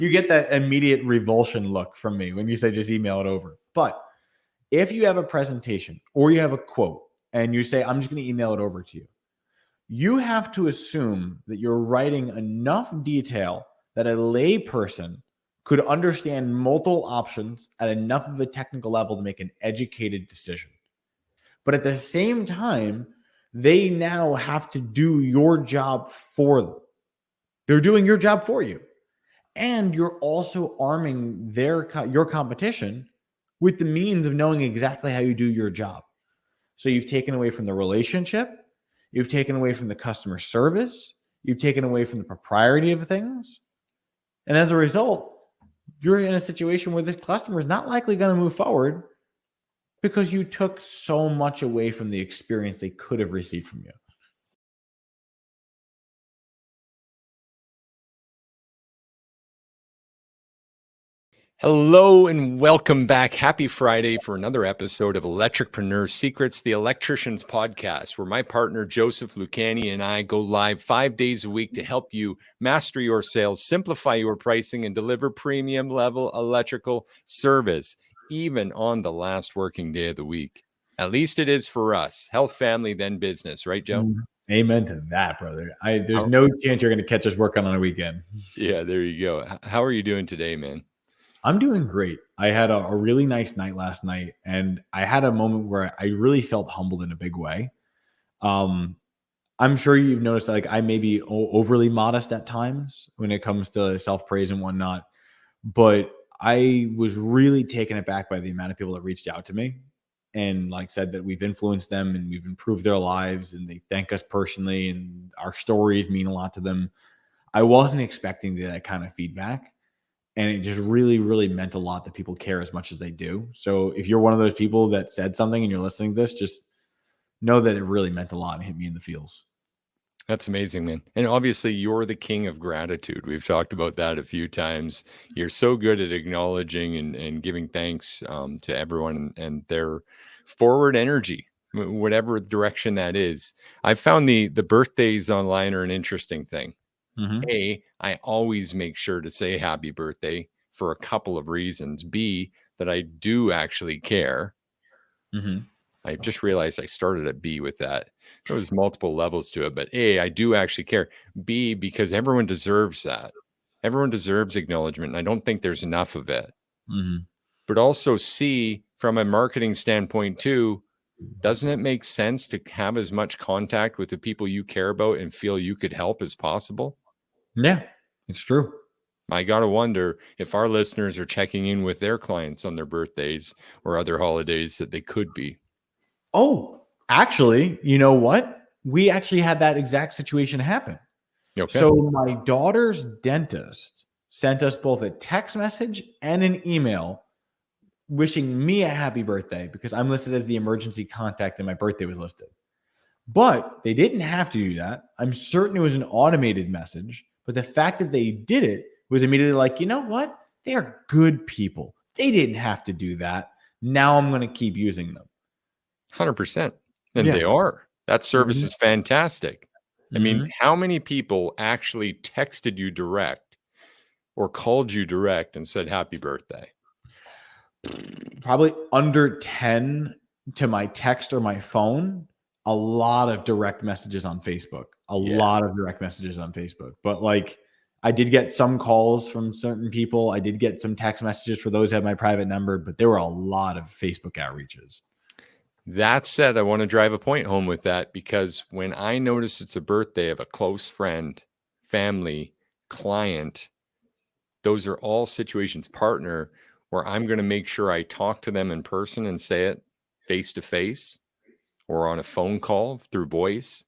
You get that immediate revulsion look from me when you say just email it over. But if you have a presentation or you have a quote and you say, I'm just going to email it over to you, you have to assume that you're writing enough detail that a layperson could understand multiple options at enough of a technical level to make an educated decision. But at the same time, they now have to do your job for them. They're doing your job for you. And you're also arming your competition with the means of knowing exactly how you do your job. So you've taken away from the relationship, you've taken away from the customer service, you've taken away from the propriety of things. And as a result, you're in a situation where this customer is not likely going to move forward because you took so much away from the experience they could have received from you. Hello and welcome back. Happy Friday for another episode of Electricpreneur Secrets, the Electrician's podcast, where my partner Joseph Lucani and I go live 5 days a week to help you master your sales, simplify your pricing, and deliver premium level electrical service, even on the last working day of the week. At least it is for us. Health, family, then business, right, Joe? Amen to that, brother. There's no chance you're going to catch us working on a weekend. Yeah, there you go. How are you doing today, man? I'm doing great. I had a really nice night last night, and I had a moment where I really felt humbled in a big way. I'm sure you've noticed that, like, I may be overly modest at times when it comes to self-praise and whatnot, but I was really taken aback by the amount of people that reached out to me and like said that we've influenced them and we've improved their lives, and they thank us personally and our stories mean a lot to them. I wasn't expecting that kind of feedback. And it just really, really meant a lot that people care as much as they do. So if you're one of those people that said something and you're listening to this, just know that it really meant a lot and hit me in the feels. That's amazing, man. And obviously, you're the king of gratitude. We've talked about that a few times. You're so good at acknowledging and giving thanks to everyone and their forward energy, whatever direction that is. I found the birthdays online are an interesting thing. A, I always make sure to say happy birthday for a couple of reasons. B, that I do actually care. I just realized I started at B with that. There was multiple levels to it, but A, I do actually care. B, because everyone deserves that. Everyone deserves acknowledgement, and I don't think there's enough of it. But also C, from a marketing standpoint too, doesn't it make sense to have as much contact with the people you care about and feel you could help as possible? Yeah, it's true. I got to wonder if our listeners are checking in with their clients on their birthdays or other holidays that they could be. Oh, actually, you know what? We actually had that exact situation happen. Okay. So my daughter's dentist sent us both a text message and an email wishing me a happy birthday because I'm listed as the emergency contact and my birthday was listed. But they didn't have to do that. I'm certain it was an automated message. But the fact that they did it was immediately like, you know what? They are good people. They didn't have to do that. Now I'm going to keep using them. 100%. And they are. That service is fantastic. I mean, how many people actually texted you direct or called you direct and said happy birthday? Probably under 10 to my text or my phone. A lot of direct messages on Facebook. A lot of direct messages on Facebook. But like, I did get some calls from certain people. I did get some text messages for those who have my private number, but there were a lot of Facebook outreaches. That said, I want to drive a point home with that because when I notice it's a birthday of a close friend, family, client, those are all situations, partner, where I'm going to make sure I talk to them in person and say it face to face or on a phone call through voice,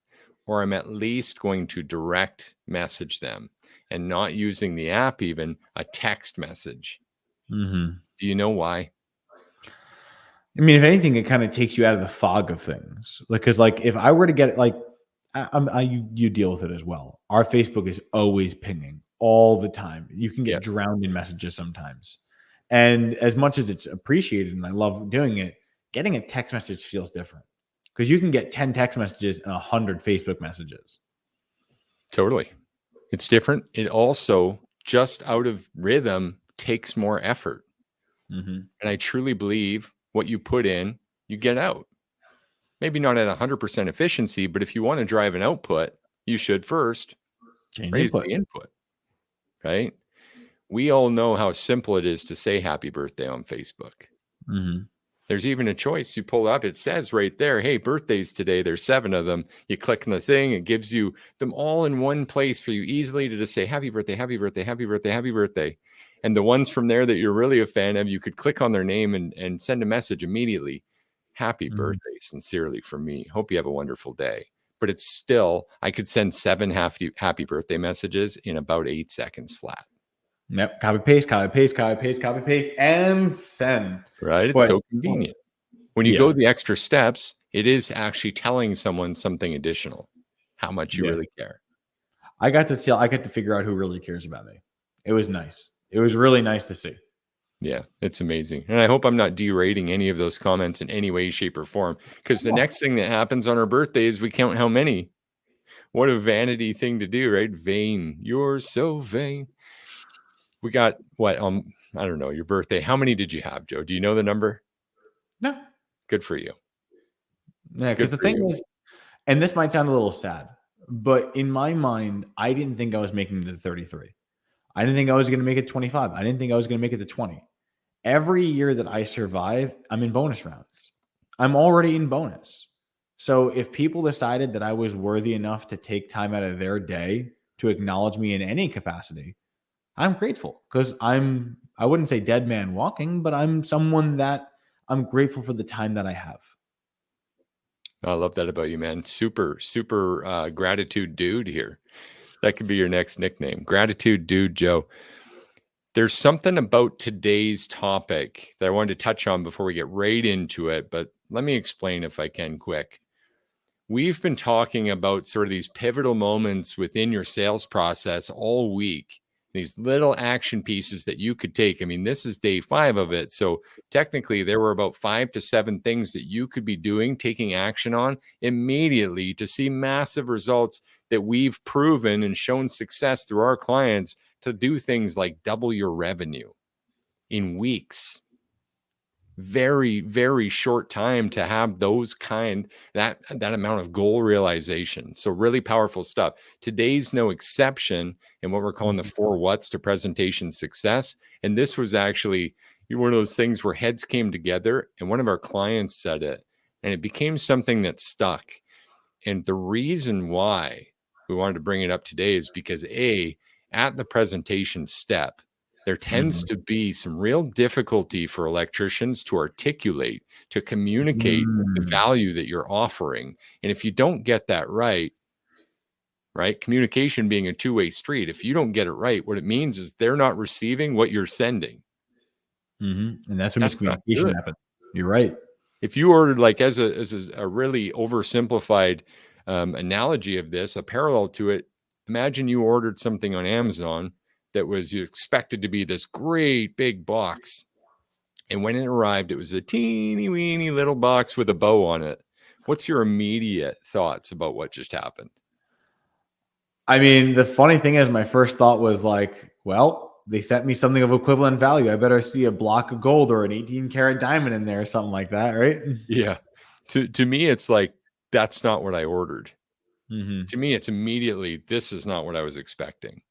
or I'm at least going to direct message them and not using the app, even a text message. Do you know why? I mean, if anything, it kind of takes you out of the fog of things. Because like if I were to get it, like you deal with it as well. Our Facebook is always pinging all the time. You can get drowned in messages sometimes. And as much as it's appreciated and I love doing it, getting a text message feels different because you can get 10 text messages and 100 Facebook messages. Totally. It's different. It also just out of rhythm takes more effort. Mm-hmm. And I truly believe what you put in, you get out. Maybe not at 100% efficiency, but if you want to drive an output, you should first Change raise input. the input, right? We all know how simple it is to say happy birthday on Facebook. Mm-hmm. There's even a choice. You pull up, it says right there, hey, birthdays today. There's 7 of them. You click on the thing, it gives you them all in one place for you easily to just say happy birthday, happy birthday, happy birthday, happy birthday. And the ones from there that you're really a fan of, you could click on their name and send a message immediately. Happy birthday, sincerely from me. Hope you have a wonderful day. But it's still, I could send 7 happy birthday messages in about 8 seconds flat. Yep. Copy, paste, copy, paste, copy, paste, copy, paste, and send. Right? It's But so convenient. When you yeah, go the extra steps, it is actually telling someone something additional, how much you yeah. really care. I got to figure out who really cares about me. It was nice. It was really nice to see. Yeah, it's amazing. And I hope I'm not derating any of those comments in any way, shape, or form. Because the next thing that happens on our birthday is we count how many. What a vanity thing to do, right? Vain. You're so vain. We got what? I don't know, your birthday. How many did you have, Joe? Do you know the number? No. Good for you. Yeah, because Good the for thing you. is, and this might sound a little sad, but in my mind, I didn't think I was making it to 33. I didn't think I was going to make it 25. I didn't think I was going to make it to 20. Every year that I survive, I'm in bonus rounds. I'm already in bonus. So if people decided that I was worthy enough to take time out of their day to acknowledge me in any capacity, I'm grateful because I wouldn't say dead man walking, but I'm someone that I'm grateful for the time that I have. I love that about you, man. Super, super gratitude dude here. That could be your next nickname. Gratitude dude, Joe. There's something about today's topic that I wanted to touch on before we get right into it, but let me explain if I can quick. We've been talking about sort of these pivotal moments within your sales process all week, these little action pieces that you could take. I mean, this is day 5 of it. So technically, there were about 5 to 7 things that you could be doing, taking action on immediately to see massive results that we've proven and shown success through our clients to do things like double your revenue in weeks. Very, very short time to have those that amount of goal realization. So really powerful stuff. Today's no exception in what we're calling the 4 whats to presentation success. And this was actually one of those things where heads came together and one of our clients said it, and it became something that stuck. And the reason why we wanted to bring it up today is because at the presentation step, there tends to be some real difficulty for electricians to articulate, to communicate the value that you're offering. And if you don't get that right, communication being a two-way street, if you don't get it right, what it means is they're not receiving what you're sending. And that's when That's not miscommunication good. happens. You're right. If you ordered, like, as a really oversimplified analogy of this, a parallel to it, imagine you ordered something on Amazon that was you expected to be this great big box. And when it arrived, it was a teeny weeny little box with a bow on it. What's your immediate thoughts about what just happened? I mean, the funny thing is, my first thought was like, well, they sent me something of equivalent value. I better see a block of gold or an 18 karat diamond in there or something like that, right? Yeah. To me, it's like, that's not what I ordered. Mm-hmm. To me, it's immediately, this is not what I was expecting.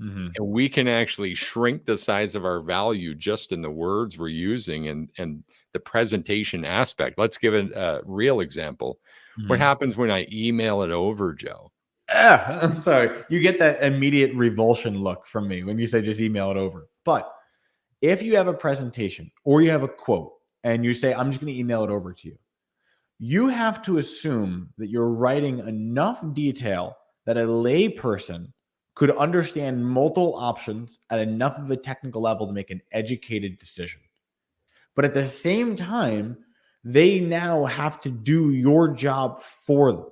Mm-hmm. And we can actually shrink the size of our value just in the words we're using and the presentation aspect. Let's give it a real example. What happens when I email it over, Joe? I'm sorry. You get that immediate revulsion look from me when you say just email it over. But if you have a presentation or you have a quote and you say, I'm just going to email it over to you, you have to assume that you're writing enough detail that a layperson could understand multiple options at enough of a technical level to make an educated decision. But at the same time, they now have to do your job for them.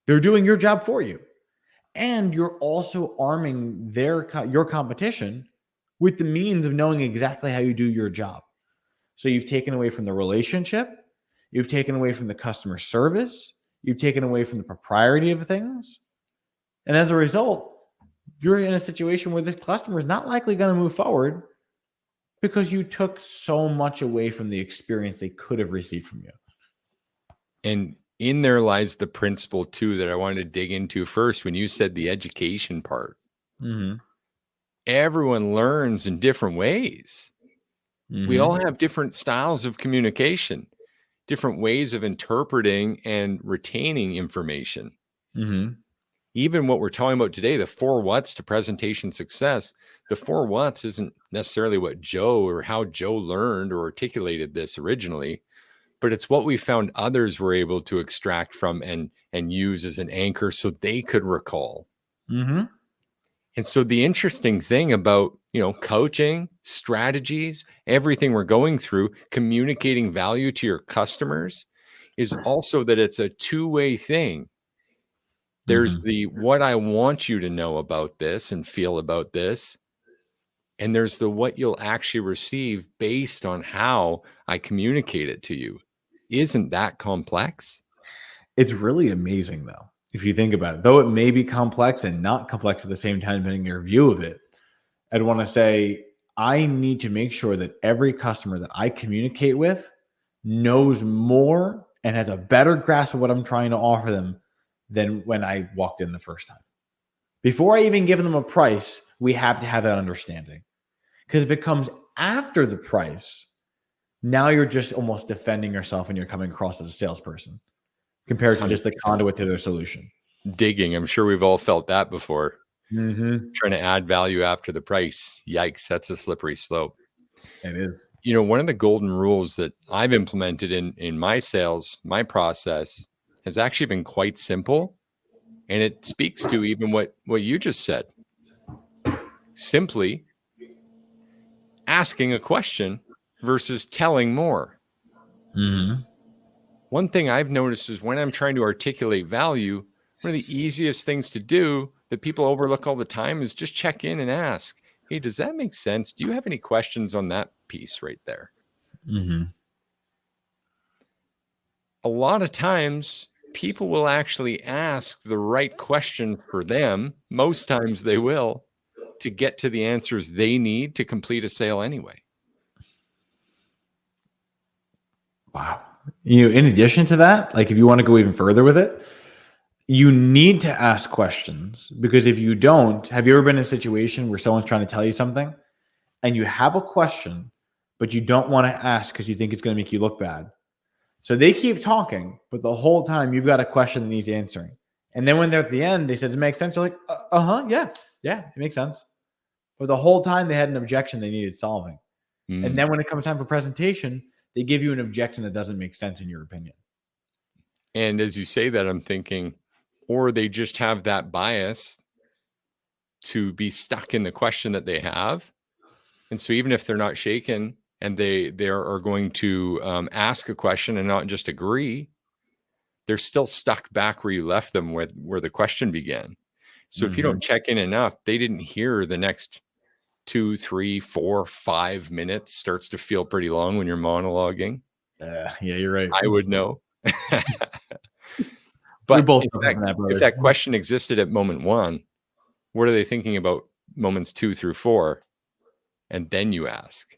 They're doing your job for you. And you're also arming your competition with the means of knowing exactly how you do your job. So you've taken away from the relationship, you've taken away from the customer service, you've taken away from the propriety of things. And as a result, you're in a situation where this customer is not likely going to move forward because you took so much away from the experience they could have received from you. And in there lies the principle too that I wanted to dig into first when you said the education part. Everyone learns in different ways. We all have different styles of communication, different ways of interpreting and retaining information. Even what we're talking about today, the 4 what's to presentation success, the 4 what's isn't necessarily what Joe or how Joe learned or articulated this originally, but it's what we found others were able to extract from and use as an anchor so they could recall. And so the interesting thing about, coaching, strategies, everything we're going through, communicating value to your customers is also that it's a two-way thing. There's the what I want you to know about this and feel about this. And there's the what you'll actually receive based on how I communicate it to you. Isn't that complex? It's really amazing, though, if you think about it. Though it may be complex and not complex at the same time, depending on your view of it, I'd want to say I need to make sure that every customer that I communicate with knows more and has a better grasp of what I'm trying to offer them than when I walked in the first time. Before I even give them a price, we have to have that understanding. Because if it comes after the price, now you're just almost defending yourself and you're coming across as a salesperson compared to just the conduit to their solution. Digging. I'm sure we've all felt that before. Trying to add value after the price. Yikes, that's a slippery slope. It is. One of the golden rules that I've implemented in my sales, my process, has actually been quite simple. And it speaks to even what you just said. Simply asking a question versus telling more. One thing I've noticed is when I'm trying to articulate value, one of the easiest things to do that people overlook all the time is just check in and ask, hey, does that make sense? Do you have any questions on that piece right there? A lot of times people will actually ask the right question for them. Most times they will, to get to the answers they need to complete a sale anyway. Wow. In addition to that, like if you want to go even further with it, you need to ask questions, because if you don't, have you ever been in a situation where someone's trying to tell you something and you have a question, but you don't want to ask because you think it's going to make you look bad? So they keep talking, but the whole time you've got a question that needs answering. And then when they're at the end, they said, it makes sense. You're like, yeah, it makes sense. But the whole time they had an objection they needed solving. And then when it comes time for presentation, they give you an objection that doesn't make sense in your opinion. And as you say that, I'm thinking, or they just have that bias to be stuck in the question that they have. And so even if they're not shaken and they are going to ask a question and not just agree, they're still stuck back where you left them, where the question began. So if you don't check in enough, they didn't hear the next 2, 3, 4, 5 minutes. Starts to feel pretty long when you're monologuing. Yeah, you're right. I would know. But if that question existed at moment 1, what are they thinking about moments 2 through 4? And then you ask.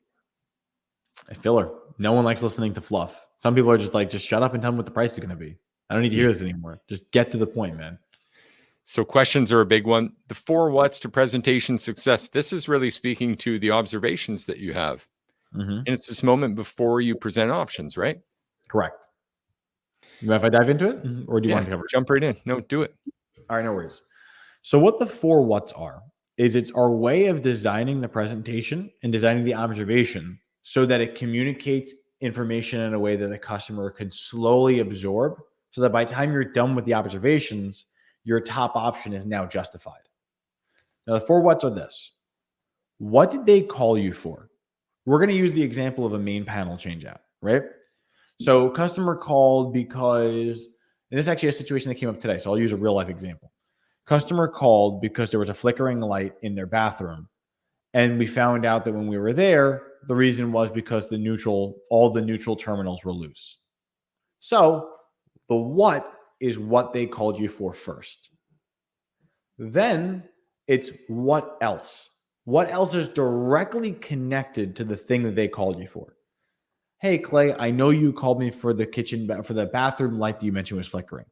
A filler. No one likes listening to fluff. Some people are just like, just shut up and tell them what the price is going to be. I don't need to hear this anymore. Just get to the point, man. So questions are a big one. The 4 what's to presentation success. This is really speaking to the observations that you have. And it's this moment before you present options, right? Correct. You mind if I dive into it? Or do you want to cover it? Jump right in. No, do it. All right, no worries. So what the 4 what's are is it's our way of designing the presentation and designing the observation so that it communicates information in a way that the customer can slowly absorb, so that by the time you're done with the observations, your top option is now justified. Now, the 4 what's are this. What did they call you for? We're going to use the example of a main panel change out, right? So customer called because, and this is actually a situation that came up today, so I'll use a real life example. Customer called because there was a flickering light in their bathroom. And we found out that when we were there, the reason was because all the neutral terminals were loose. So the what is what they called you for first. Then It's what else? What else is directly connected to the thing that they called you for? Hey, Clay, I know you called me for the for the bathroom light that you mentioned was flickering.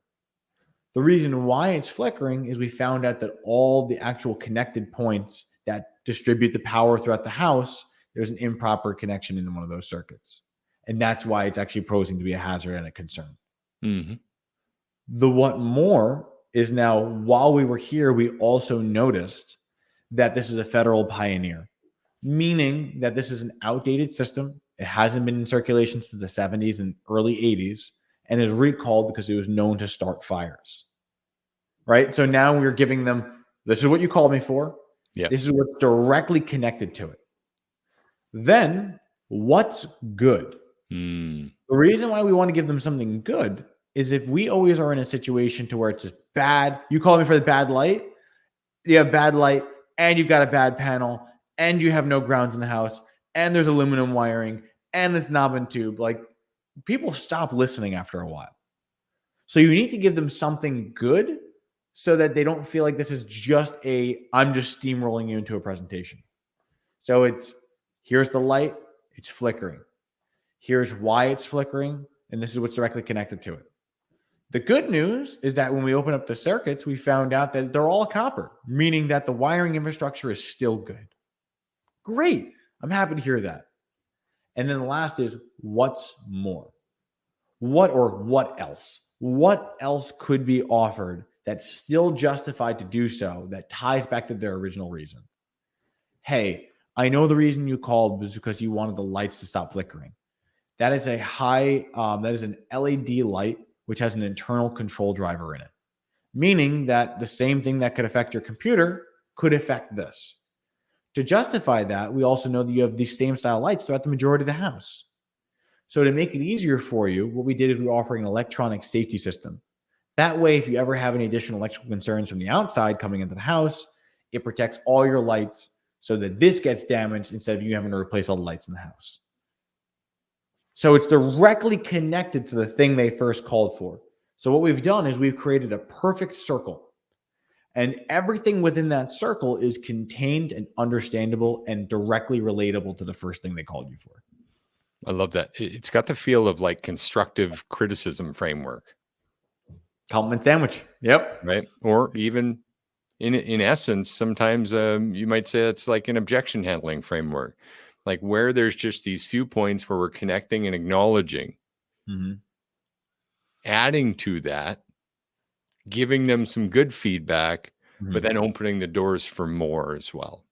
The reason why it's flickering is we found out that all the actual connected points that distribute the power throughout the house, there's an improper connection in one of those circuits. And that's why it's actually posing to be a hazard and a concern. Mm-hmm. The what more is now, while we were here, we also noticed that this is a federal pioneer, meaning that this is an outdated system. It hasn't been in circulation since the 70s and early 80s and is recalled because it was known to start fires. Right? So now we're giving them, this is what you called me for. Yeah. This is what's directly connected to it. Then what's good? The reason why we want to give them something good is if we always are in a situation to where it's just bad, you call me for the bad light, you have bad light, and you've got a bad panel, and you have no grounds in the house, and there's aluminum wiring, and it's knob and tube. Like, people stop listening after a while. So you need to give them something good so that they don't feel like this is just I'm just steamrolling you into a presentation. So it's, here's the light, it's flickering. Here's why it's flickering, and this is what's directly connected to it. The good news is that when we open up the circuits, we found out that they're all copper, meaning that the wiring infrastructure is still good. Great. I'm happy to hear that. And then the last is, what's more? What else? What else could be offered that's still justified to do so, that ties back to their original reason? Hey, I know the reason you called was because you wanted the lights to stop flickering. That is that is an LED light, which has an internal control driver in it, meaning that the same thing that could affect your computer could affect this. To justify that, we also know that you have these same style lights throughout the majority of the house. So to make it easier for you, what we did is we were offering an electronic safety system. That way, if you ever have any additional electrical concerns from the outside coming into the house, it protects all your lights so that this gets damaged instead of you having to replace all the lights in the house. So it's directly connected to the thing they first called for. So what we've done is we've created a perfect circle. And everything within that circle is contained and understandable and directly relatable to the first thing they called you for. I love that. It's got the feel of like constructive criticism framework. Compliment sandwich. Yep. Right. Or even in essence, sometimes you might say it's like an objection handling framework. Like where there's just these few points where we're connecting and acknowledging, adding to that, giving them some good feedback, but then opening the doors for more as well.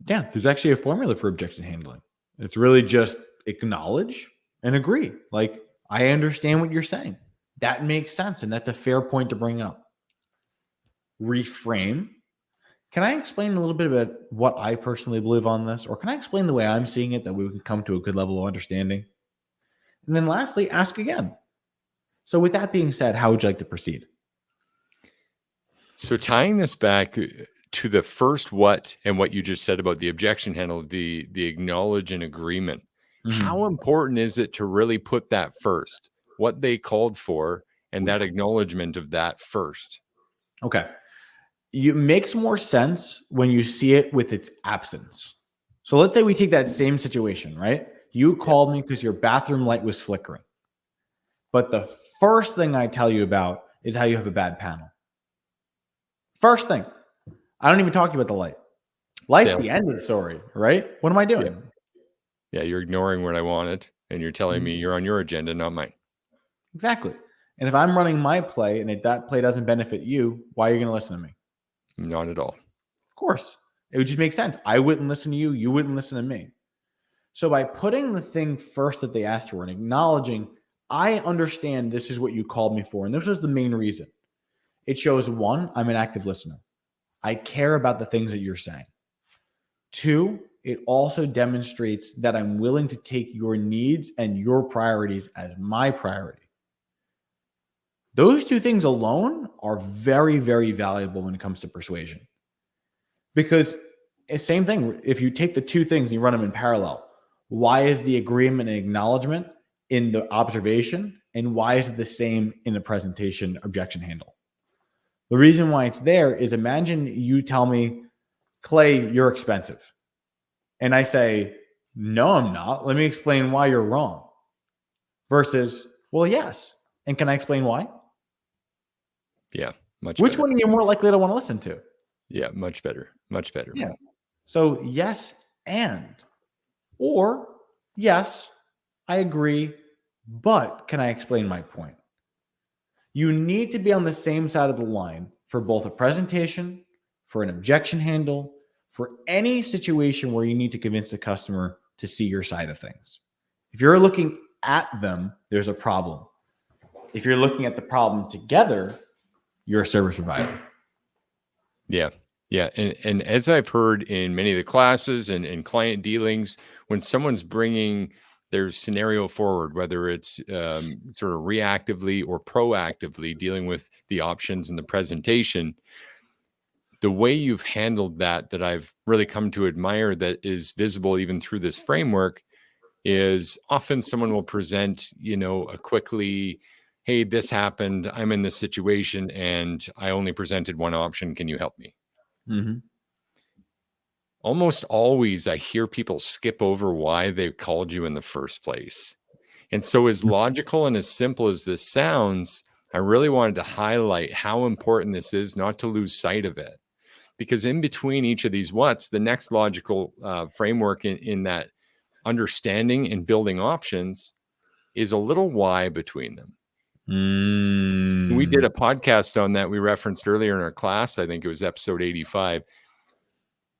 Yeah, there's actually a formula for objection handling. It's really just acknowledge and agree. Like, I understand what you're saying. That makes sense, and that's a fair point to bring up. Reframe. Can I explain a little bit about what I personally believe on this? Or can I explain the way I'm seeing it that we can come to a good level of understanding? And then lastly, ask again. So with that being said, how would you like to proceed? So tying this back to the first what and what you just said about the objection handle, the acknowledge and agreement, how important is it to really put that first, what they called for, and that acknowledgement of that first? Okay. It makes more sense when you see it with its absence. So let's say we take that same situation, right? You called me because your bathroom light was flickering. But the first thing I tell you about is how you have a bad panel. First thing. I don't even talk to you about the light. Light's the end of the story, right? What am I doing? Yeah, you're ignoring what I wanted, and you're telling me you're on your agenda, not mine. Exactly. And if I'm running my play and if that play doesn't benefit you, why are you going to listen to me? Not at all. Of course. It would just make sense. I wouldn't listen to you. You wouldn't listen to me. So by putting the thing first that they asked for and acknowledging, I understand this is what you called me for. And this was the main reason. It shows, one, I'm an active listener. I care about the things that you're saying. Two, it also demonstrates that I'm willing to take your needs and your priorities as my priority. Those two things alone are very, very valuable when it comes to persuasion. Because same thing, if you take the two things and you run them in parallel, why is the agreement and acknowledgement in the observation, and why is it the same in the presentation objection handle? The reason why it's there is, imagine you tell me, Clay, you're expensive. And I say, no, I'm not. Let me explain why you're wrong. Versus, well, yes. And can I explain why? Yeah, much Which better. one are you more likely to want to listen to? Yeah, much better. Much better, Yeah. man. So yes, and, or yes, I agree, but can I explain my point? You need to be on the same side of the line for both a presentation, for an objection handle, for any situation where you need to convince the customer to see your side of things. If you're looking at them, there's a problem. If you're looking at the problem together, you're a service provider. Yeah. Yeah. And as I've heard in many of the classes and client dealings, when someone's bringing their scenario forward, whether it's sort of reactively or proactively dealing with the options and the presentation, the way you've handled that I've really come to admire, that is visible even through this framework, is often someone will present, a quickly, hey, this happened, I'm in this situation, and I only presented one option. Can you help me? Mm-hmm. Almost always I hear people skip over why they called you in the first place. And so, as logical and as simple as this sounds, I really wanted to highlight how important this is, not to lose sight of it. Because in between each of these what's, the next logical framework in that understanding and building options is a little why between them. We did a podcast on that we referenced earlier in our class. I think it was episode 85.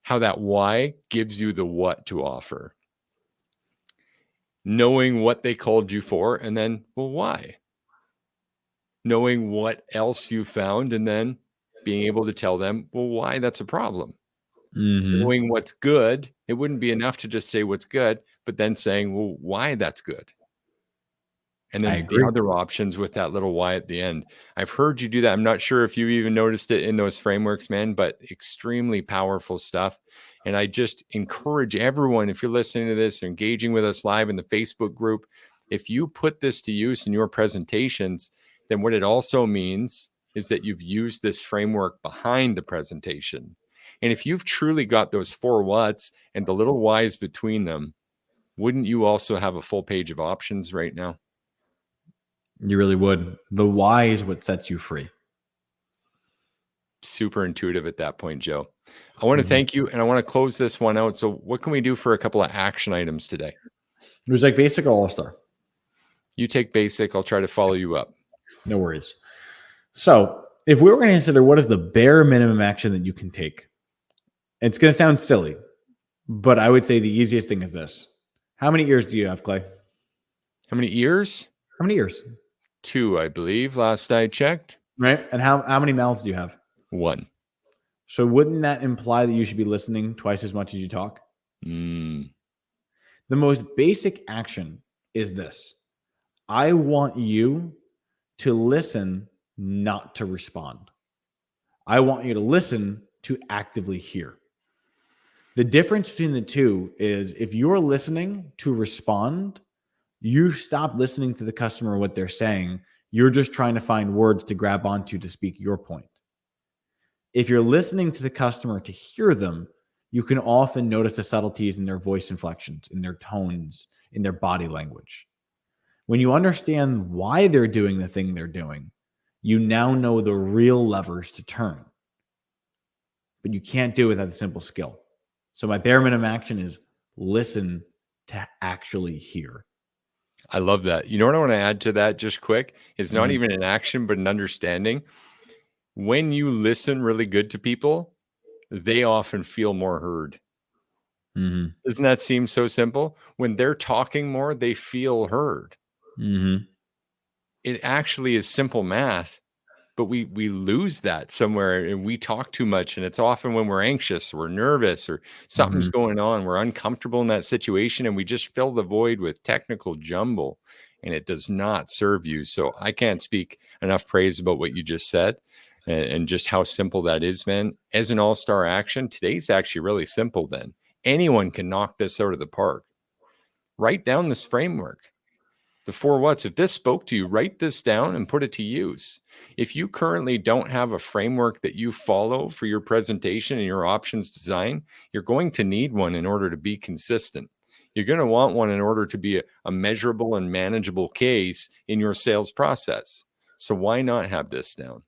How that why gives you the what to offer. Knowing what they called you for, and then, well, why? Knowing what else you found, and then being able to tell them, well, why that's a problem. Knowing what's good, it wouldn't be enough to just say what's good, but then saying, well, why that's good. And I then agree. the other options with that little why at the end. I've heard you do that. I'm not sure if you even noticed it in those frameworks, man, but extremely powerful stuff. And I just encourage everyone, if you're listening to this, engaging with us live in the Facebook group, if you put this to use in your presentations, then what it also means is that you've used this framework behind the presentation. And if you've truly got those 4 whats and the little whys between them, wouldn't you also have a full page of options right now? You really would. The why is what sets you free. Super intuitive at that point, Joe. I want to thank you, and I want to close this one out. So what can we do for a couple of action items today? It was like basic or all-star. You take basic. I'll try to follow you up. No worries. So if we were going to consider what is the bare minimum action that you can take, it's going to sound silly, but I would say the easiest thing is this. How many ears do you have, Clay? How many ears? How many ears? 2, I believe, last I checked. Right. And how many mouths do you have? 1. So wouldn't that imply that you should be listening twice as much as you talk? Mm. The most basic action is this. I want you to listen, not to respond. I want you to listen to actively hear. The difference between the two is if you're listening to respond, you stop listening to the customer, what they're saying. You're just trying to find words to grab onto to speak your point. If you're listening to the customer to hear them, you can often notice the subtleties in their voice inflections, in their tones, in their body language. When you understand why they're doing the thing they're doing, you now know the real levers to turn. But you can't do it without a simple skill. So my bare minimum action is listen to actually hear. I love that. You know what I want to add to that just quick? It's not even an action, but an understanding. When you listen really good to people, they often feel more heard. Doesn't that seem so simple? When they're talking more, they feel heard. It actually is simple math, but we lose that somewhere, and we talk too much. And it's often when we're anxious, we're nervous, or something's going on, we're uncomfortable in that situation, and we just fill the void with technical jumble, and it does not serve you. So I can't speak enough praise about what you just said, and just how simple that is, man. As an all-star action, today's actually really simple. Then anyone can knock this out of the park. Write down this framework. The 4 whats. If this spoke to you, write this down and put it to use. If you currently don't have a framework that you follow for your presentation and your options design, you're going to need one in order to be consistent. You're going to want one in order to be a measurable and manageable case in your sales process. So why not have this down?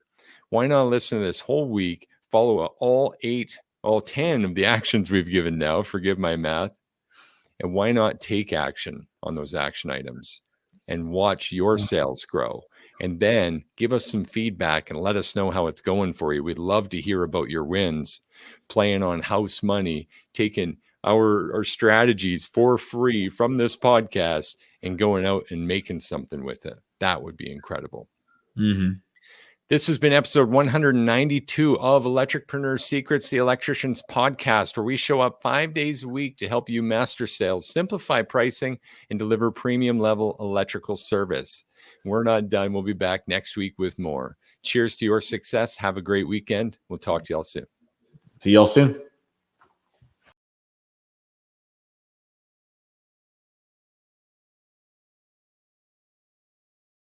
Why not listen to this whole week, follow all 10 of the actions we've given now, forgive my math, and why not take action on those action items and watch your sales grow? And then give us some feedback and let us know how it's going for you. We'd love to hear about your wins, playing on house money, taking our strategies for free from this podcast and going out and making something with it. That would be incredible. Mm-hmm. This has been episode 192 of Electricpreneur Secrets, the Electricians podcast, where we show up 5 days a week to help you master sales, simplify pricing, and deliver premium level electrical service. We're not done. We'll be back next week with more. Cheers to your success. Have a great weekend. We'll talk to y'all soon. See y'all soon.